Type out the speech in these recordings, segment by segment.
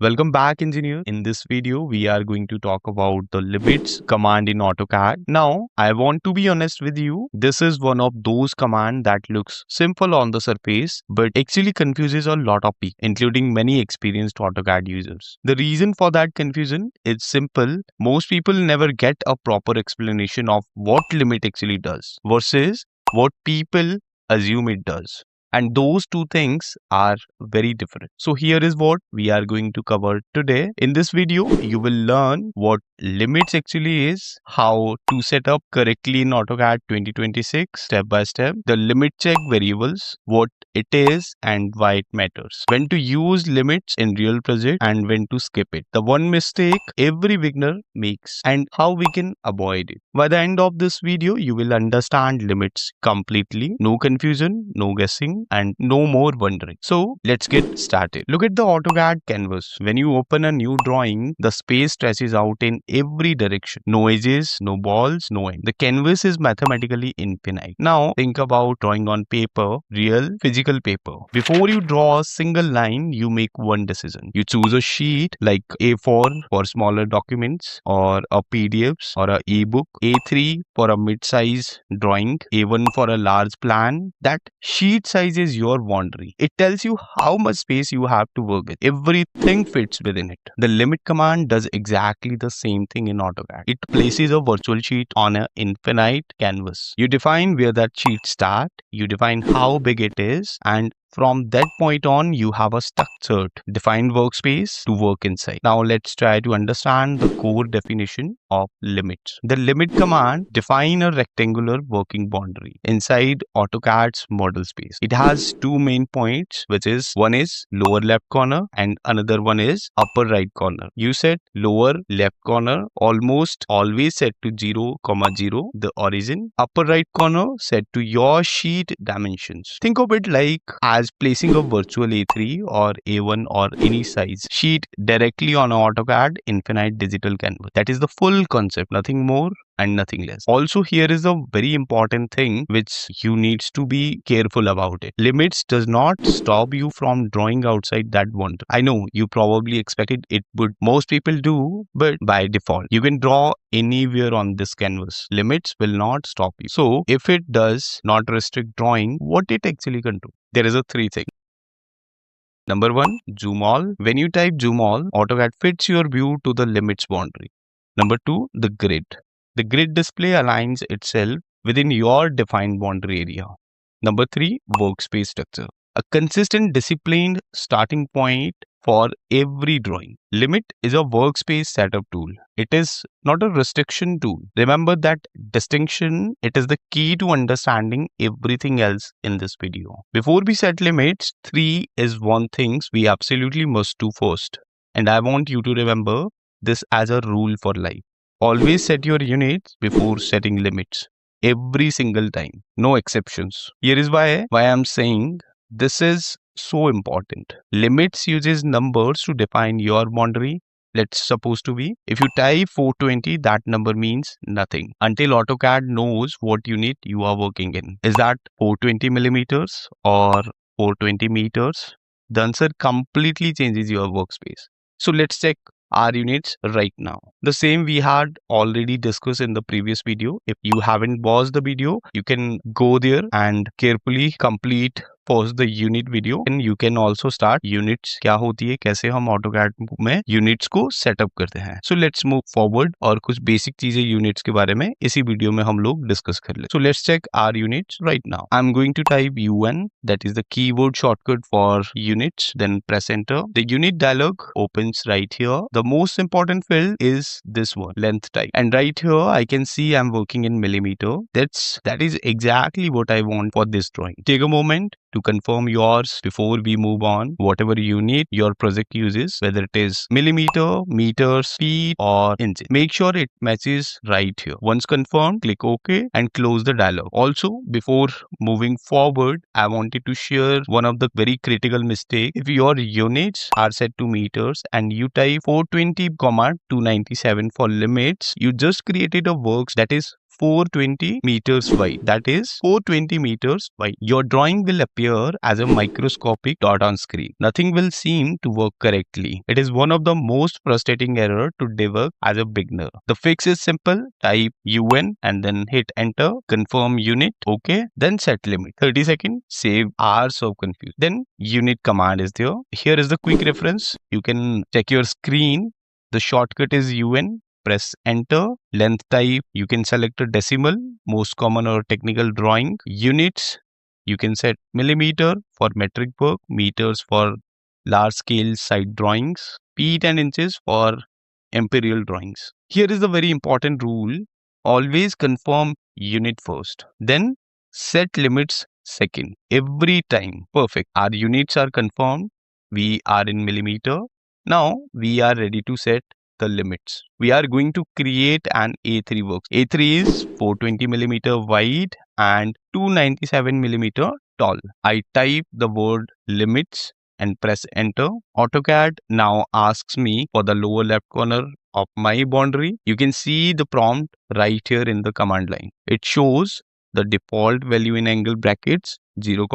Welcome back, engineer. In this video, we are going to talk about the limits command in AutoCAD. Now, I want to be honest with you. This is one of those commands that looks simple on the surface, but actually confuses a lot of people, including many experienced AutoCAD users. The reason for that confusion is simple. Most people never get a proper explanation of what limit actually does versus what people assume it does. And those two things are very different. So here is what we are going to cover today. In this video, you will learn what limits actually is, how to set up correctly in AutoCAD 2026 step by step, the limit check variables, what it is and why it matters, when to use limits in real project and when to skip it, the one mistake every beginner makes and how we can avoid it. By the end of this video, you will understand limits completely. No confusion, no guessing, and no more wondering. So let's get started. Look at the AutoCAD canvas. When you open a new drawing, the space stretches out in every direction. No edges, no balls, no end. The canvas is mathematically infinite. Now think about drawing on paper, real physical paper. Before you draw a single line, you make one decision. You choose a sheet like A4 for smaller documents, or a PDFs or a ebook, A3 for a mid-size drawing, A1 for a large plan. That sheet size is your boundary. It tells you how much space you have to work with. Everything fits within it. The limit command does exactly the same thing in AutoCAD. It places a virtual sheet on an infinite canvas. You define where that sheet starts, you define how big it is, and from that point on, you have a structured, defined workspace to work inside. Now let's try to understand the core definition of limits. The limit command defines a rectangular working boundary inside AutoCAD's model space. It has two main points, which is one is lower left corner and another one is upper right corner. You set lower left corner almost always set to 0, 0, the origin. Upper right corner set to your sheet dimensions. Think of it like as placing a virtual A3 or A1 or any size sheet directly on an AutoCAD infinite digital canvas. That is the full concept, nothing more and nothing less. Also, here is a very important thing which you needs to be careful about it. Limits does not stop you from drawing outside that boundary. I know you probably expected it would. Most people do, but by default, you can draw anywhere on this canvas. Limits will not stop you. So if it does not restrict drawing, what it actually can do? There is a three thing. Number one, zoom all. When you type zoom all, AutoCAD fits your view to the limits boundary. Number two, the grid. The grid display aligns itself within your defined boundary area. Number three, workspace structure. A consistent, disciplined starting point for every drawing. Limit is a workspace setup tool. It is not a restriction tool. Remember that distinction. It is the key to understanding everything else in this video. Before we set limits, three is one things we absolutely must do first. And I want you to remember this as a rule for life. Always set your units before setting limits. Every single time. No exceptions. Here is why I'm saying this is so important. Limits uses numbers to define your boundary. Let's suppose to be, if you type 420, that number means nothing until AutoCAD knows what unit you are working in. Is that 420 millimeters or 420 meters? The answer completely changes your workspace. So let's check our units right now. The same we had already discussed in the previous video. If you haven't paused the video, you can go there and carefully complete pause the unit video, and you can also start units क्या होती है, कैसे हम AutoCAD में units को setup करते हैं. So let's move forward और कुछ basic चीजें units के बारे में इसी वीडियो में हम लोग discuss कर ले. So let's check our units right now. I'm going to type UN, that is the keyboard shortcut for units, then press enter. The unit dialog opens right here. The most important field is this one, length type, and right here I can see I'm working in millimeter. That is exactly what I want for this drawing. Take a moment to confirm yours before we move on. Whatever unit your project uses, whether it is millimeter, meters, feet or inches, make sure it matches right here. Once confirmed, click OK and close the dialog. Also, before moving forward, I wanted to share one of the very critical mistakes. If your units are set to meters and you type 420, 297 for limits, you just created a works that is 420 meters wide. That is 420 meters wide. Your drawing will appear as a microscopic dot on screen. Nothing will seem to work correctly. It is one of the most frustrating errors to debug as a beginner. The fix is simple. Type UN and then hit enter. Confirm unit. Okay. Then set limit. 30 seconds. Save hours of confusion. Then unit command is there. Here is the quick reference. You can check your screen. The shortcut is UN. Press enter. Length type, you can select a decimal, most common or technical drawing. Units, you can set millimeter for metric work, meters for large scale site drawings, feet and inches for imperial drawings. Here is the very important rule. Always confirm unit first, then set limits second. Every time. Perfect. Our units are confirmed. We are in millimeter. Now we are ready to set the limits. We are going to create an A3 works. A3 is 420 millimeter wide and 297 millimeter tall. I type the word limits and press enter. AutoCAD now asks me for the lower left corner of my boundary. You can see the prompt right here in the command line. It shows the default value in angle brackets 0,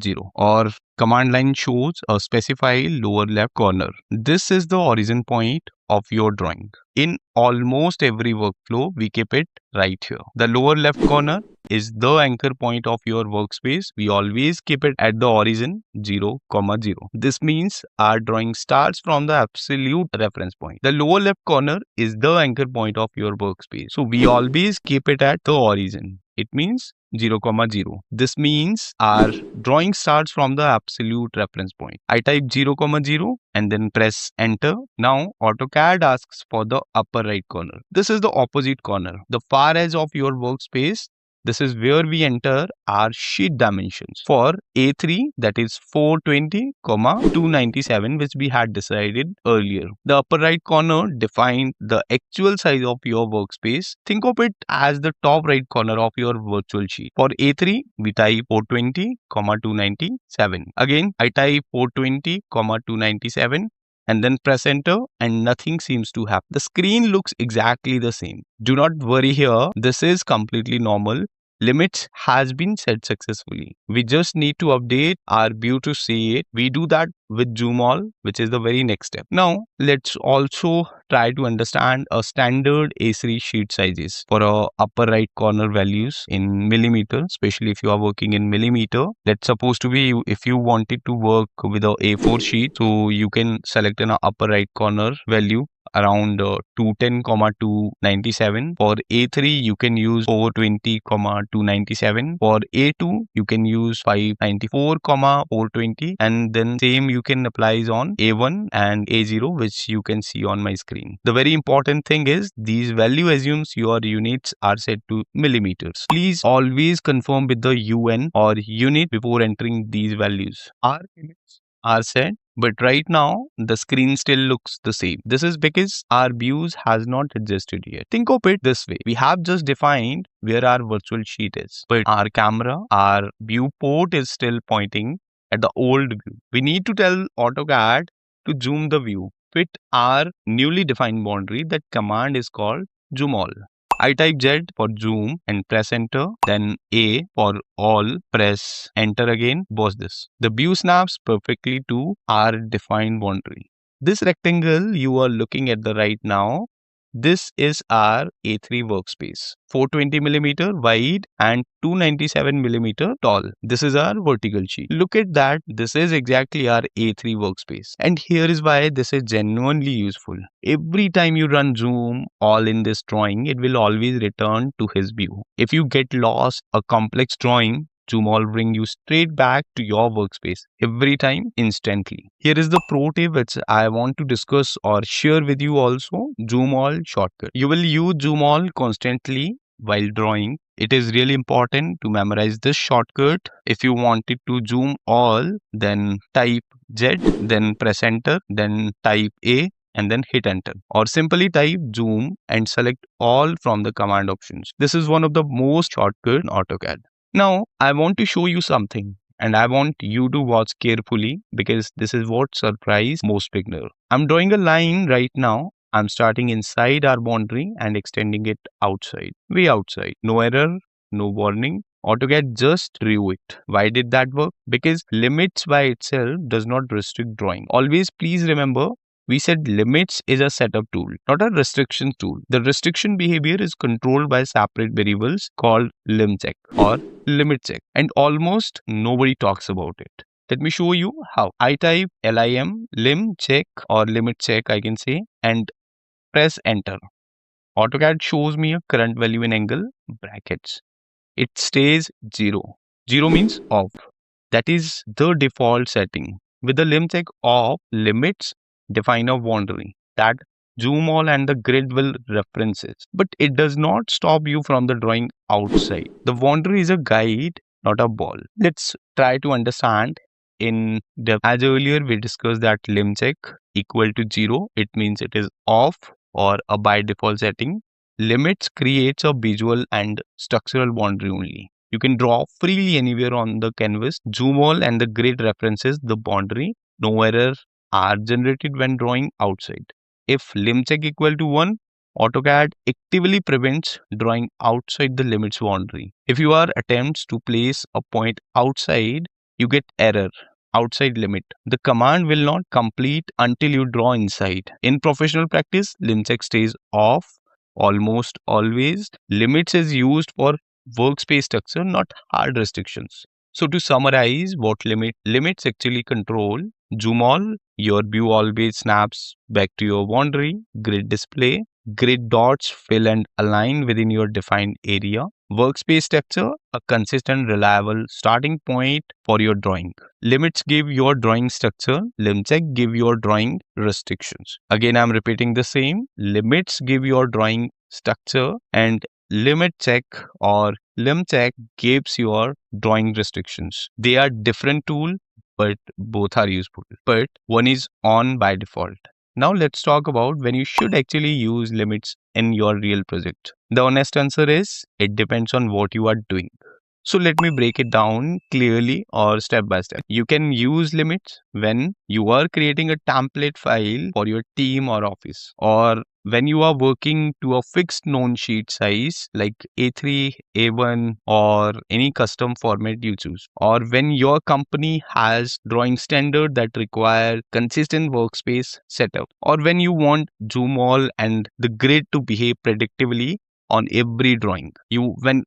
0, or command line shows a specify lower left corner. This is the origin point of your drawing. In almost every workflow, we keep it right here. The lower left corner is the anchor point of your workspace. We always keep it at the origin 0, 0. This means our drawing starts from the absolute reference point. The lower left corner is the anchor point of your workspace. So we always keep it at the origin. It means 0, 0. This means our drawing starts from the absolute reference point. I type 0, 0 and then press enter. Now AutoCAD asks for the upper right corner. This is the opposite corner, the far edge of your workspace. This is where we enter our sheet dimensions. For A3, that is 420, 297, which we had decided earlier. The upper right corner defines the actual size of your workspace. Think of it as the top right corner of your virtual sheet. For A3, we type 420, 297. Again, I type 420, 297. And then press enter and nothing seems to happen. The screen looks exactly the same. Do not worry here. This is completely normal. Limits has been set successfully. We just need to update our view to see it. We do that with zoom all, which is the very next step. Now, let's also try to understand a standard A3 sheet sizes for our upper right corner values in millimeter, especially if you are working in millimeter. Let's suppose to be if you wanted to work with a A4 sheet, so you can select an upper right corner value around 210, 297. For A3, you can use 420, 297. For A2, you can use 594, 420. And then same you can apply on A1 and A0, which you can see on my screen. The very important thing is these value assumes your units are set to millimeters. Please always confirm with the UN or unit before entering these values. Our units are set, but right now the screen still looks the same. This is because our views has not adjusted yet. Think of it this way. We have just defined where our virtual sheet is, but our camera, our viewport is still pointing at the old view. We need to tell AutoCAD to zoom the view, fit our newly defined boundary. That command is called zoom all. I type Z for zoom and press enter. Then A for all, press enter again. Watch this. The view snaps perfectly to our defined boundary. This rectangle you are looking at the right now, this is our A3 workspace. 420 millimeter wide and 297 millimeter tall. This is our vertical sheet. Look at that. This is exactly our A3 workspace. And here is why this is genuinely useful. Every time you run zoom all in this drawing, it will always return to his view. If you get lost a complex drawing, zoom all bring you straight back to your workspace every time instantly. Here is the pro tip which I want to discuss or share with you also. Zoom all shortcut. You will use zoom all constantly while drawing. It is really important to memorize this shortcut. If you wanted to zoom all, then type Z, then press enter, then type A and then hit enter, or simply type zoom and select all from the command options. This is one of the most shortcut in AutoCAD. Now, I want to show you something and I want you to watch carefully because this is what surprise most beginner. I'm drawing a line right now I'm starting inside our boundary and extending it outside, way outside. No error, no warning. AutoCAD just drew it. Why did that work? Because limits by itself does not restrict drawing. Always please remember, we said limits is a setup tool, not a restriction tool. The restriction behavior is controlled by separate variables called LIMCHECK or LIMITCHECK, and almost nobody talks about it. Let me show you how. I type LIMCHECK or LIMITCHECK, I can say, and press enter. AutoCAD shows me a current value in angle brackets. It stays 0. 0 means off. That is the default setting. With the LIMCHECK off, limits define a boundary that zoom all and the grid will references. But it does not stop you from the drawing outside. The boundary is a guide, not a ball. Let's try to understand in depth. As earlier we discussed that LIMCHECK equal to 0. It means it is off or a by default setting. Limits creates a visual and structural boundary only. You can draw freely anywhere on the canvas. Zoom all and the grid references the boundary. No error are generated when drawing outside. If LIMCHECK equal to 1, AutoCAD actively prevents drawing outside the limits boundary. If you are attempts to place a point outside, you get error. Outside limit. The command will not complete until you draw inside. In professional practice, LIMCHECK stays off almost always. Limits is used for workspace structure, not hard restrictions. So to summarize what limits actually control: zoom all, your view always snaps back to your boundary, grid display, grid dots fill and align within your defined area, workspace structure, a consistent reliable starting point for your drawing. Limits give your drawing structure, LIMCHECK give your drawing restrictions. Again, I'm repeating the same. Limits give your drawing structure and LIMITCHECK or LIMCHECK gives your drawing restrictions. They are different tools, but both are useful. But one is on by default. Now let's talk about when you should actually use limits in your real project. The honest answer is it depends on what you are doing. So let me break it down clearly or step by step. You can use limits when you are creating a template file for your team or office, or when you are working to a fixed known sheet size like A3, A1 or any custom format you choose, or when your company has drawing standard that require consistent workspace setup, or when you want zoom all and the grid to behave predictably on every drawing. When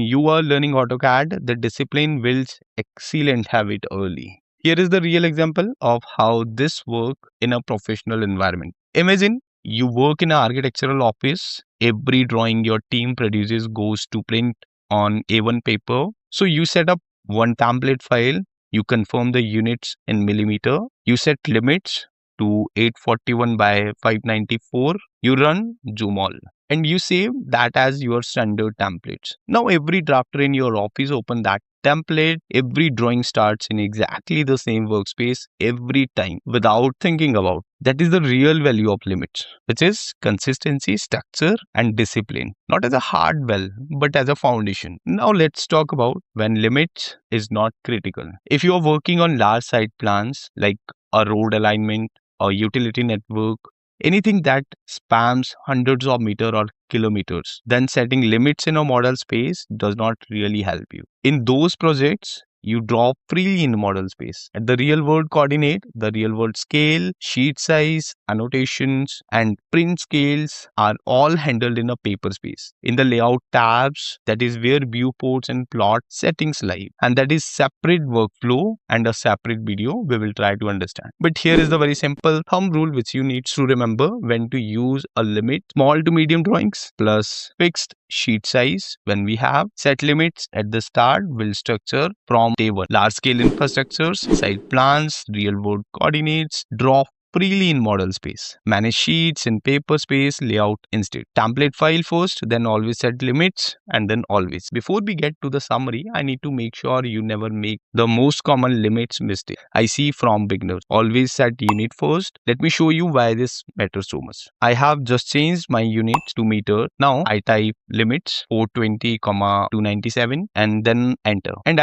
you are learning AutoCAD, the discipline builds excellent habit early. Here is the real example of how this work in a professional environment. Imagine you work in an architectural office. Every drawing your team produces goes to print on A1 paper. So you set up one template file. You confirm the units in millimeter. You set limits to 841 by 594. You run zoom all, and you save that as your standard templates. Now every drafter in your office open that template. Every drawing starts in exactly the same workspace every time without thinking about. That is the real value of limits, which is consistency, structure and discipline. Not as a hard bell, but as a foundation. Now let's talk about when limits is not critical. If you are working on large site plans like a road alignment or utility network, anything that spans hundreds of meters or kilometers, then setting limits in a model space does not really help you. In those projects, you draw freely in model space. At the real world coordinate, the real world scale, sheet size, annotations, and print scales are all handled in a paper space. In the layout tabs, that is where viewports and plot settings live. And that is separate workflow and a separate video we will try to understand. But here is the very simple thumb rule which you need to remember when to use a limit. Small to medium drawings plus fixed sheet size. When we have set limits at the start, will structure from day one. Large scale infrastructures, site plans, real world coordinates, draw freely in model space. Manage sheets in paper space, layout instead. Template file first, then always set limits, and then always. Before we get to the summary, I need to make sure you never make the most common limits mistake I see from beginners. Always set unit first. Let me show you why this matters so much. I have just changed my units to meter. Now I type limits 420, 297 and then enter. And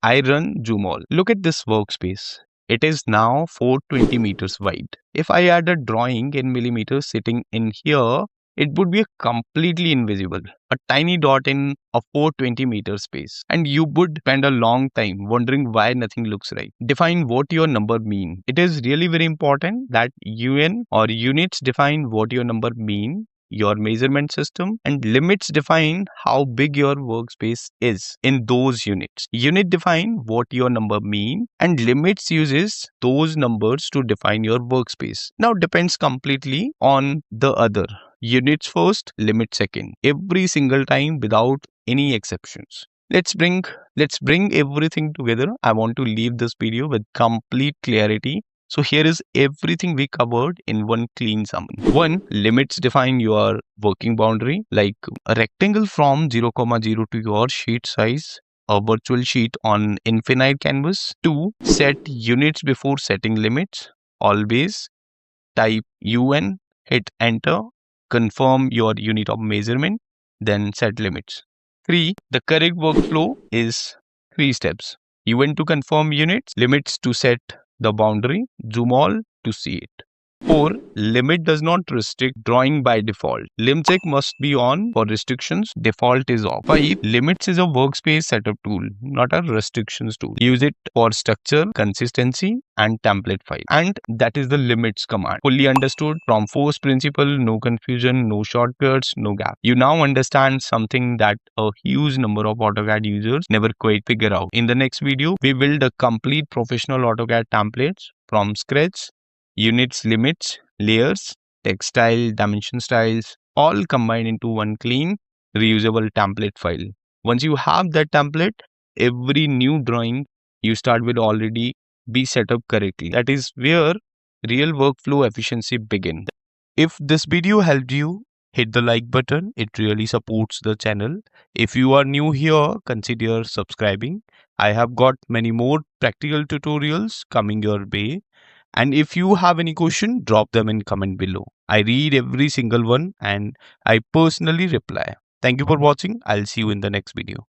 I run zoom all. Look at this workspace. It is now 420 meters wide. If I add a drawing in millimeters sitting in here, it would be completely invisible, a tiny dot in a 420-meter space. And you would spend a long time wondering why nothing looks right. Define what your number mean. It is really very important that UN or units define what your number mean. Your measurement system and limits define how big your workspace is in those units. Unit define what your number mean and limits uses those numbers to define your workspace. Now depends completely on the other. Units first, limit second. Every single time without any exceptions. Let's bring everything together. I want to leave this video with complete clarity. So here is everything we covered in one clean summary. 1. Limits define your working boundary, like a rectangle from 0,0 to your sheet size, a virtual sheet on infinite canvas. 2. Set units before setting limits. Always type UN, hit enter, confirm your unit of measurement, then set limits. 3. The correct workflow is 3 steps. UN to confirm units, limits to set the boundary, zoom all to see it. 4. Limit does not restrict drawing by default. LIMCHECK must be on for restrictions. Default is off. 5. Limits is a workspace setup tool, not a restrictions tool. Use it for structure, consistency, and template file. And that is the limits command. Fully understood from first principle, no confusion, no shortcuts, no gap. You now understand something that a huge number of AutoCAD users never quite figure out. In the next video, we build a complete professional AutoCAD templates from scratch. Units, limits, layers, text style, dimension styles, all combined into one clean, reusable template file. Once you have that template, every new drawing you start will already be set up correctly. That is where real workflow efficiency begins. If this video helped you, hit the like button. It really supports the channel. If you are new here, consider subscribing. I have got many more practical tutorials coming your way. And if you have any question, drop them in comment below. I read every single one and I personally reply. Thank you for watching. I'll see you in the next video.